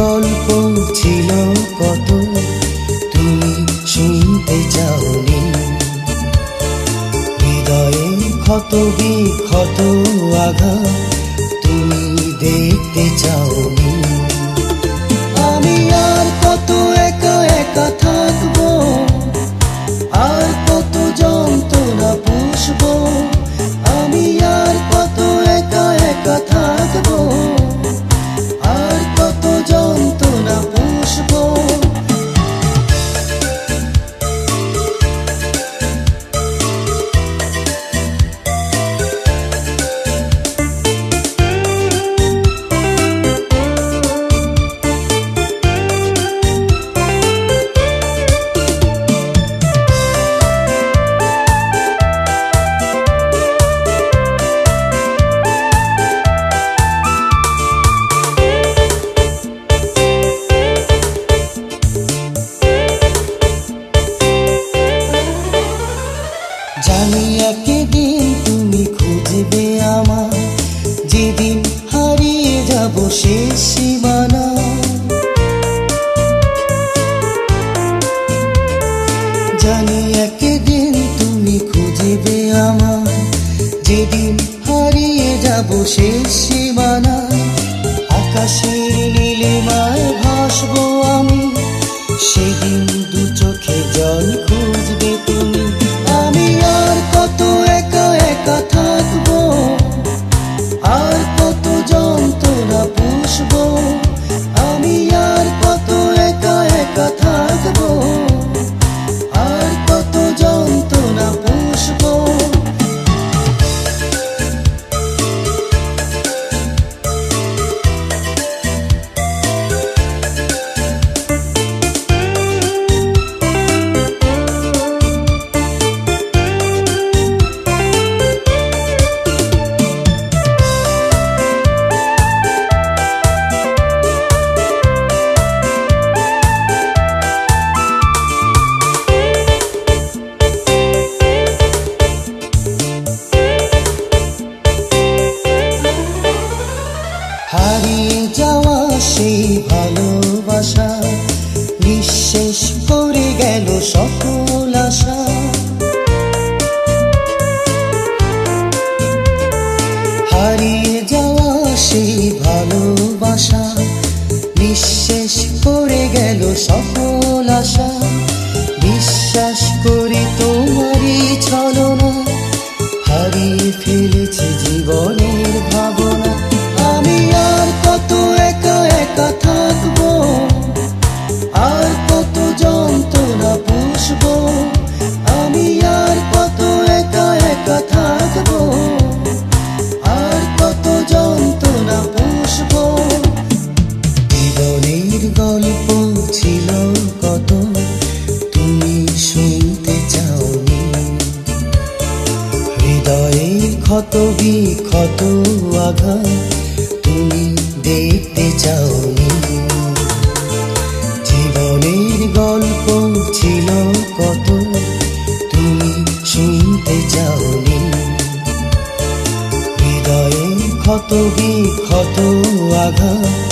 গল্প ছিল কত, তুমি শুনতে চাওনি। হৃদয়ে ক্ষত বিক্ষত আঘাত, তুমি দেখতে চাওনি। আমি আর কত একা একা থাকবো, আর কত যন্ত্রণা পুষবো। আমি আর কত একা একা থাকবো, আর কত যন্ত্রণা পুষবো। জানি একদিন তুমি খুঁজবে আমার, যেদিন হারিয়ে যাব শেষ সীমানা। জানি একদিন তুমি খুঁজবে আমার, যেদিন হারিয়ে যাব শেষ সীমানা। আকাশের নীলিমায় ভাসবো আমি, সেদিন দু চোখে জল খুঁজবে তুমি। আমি আর কত একা একা থাকবো, আর কত যন্ত্রণা পুষবো। আমি আর কত একা একা থাকবো, আর কত যন্ত্রণা পুষবো। হারিয়ে যাওয়া সেই ভালোবাসা, নিঃশেষ করে গেল সকল আশা। হারিয়ে যাওয়া সেই ভালোবাসা, নিঃশেষ করে গেল সকল আশা। বিশ্বাস করি তোমারই ছলনা, হারিয়ে ফেলেছি জীবনের ভাবনা। আমি আর কত একা একা থাকবো, আর কত যন্ত্রণা পুষবো। আমি আর কত একা একা থাকবো, আর কত যন্ত্রণা পুষবো। জীবনের গল্প ছিল কত, তুমি শুনতে চাওনি। হৃদয়ে ক্ষত বিক্ষত আঘাত, তুমি দেখতে চাওনি। জীবনের গল্প ছিল কত, তুমি শুনতে চাওনি। হৃদয়ে ক্ষত বিক্ষত আঘাত,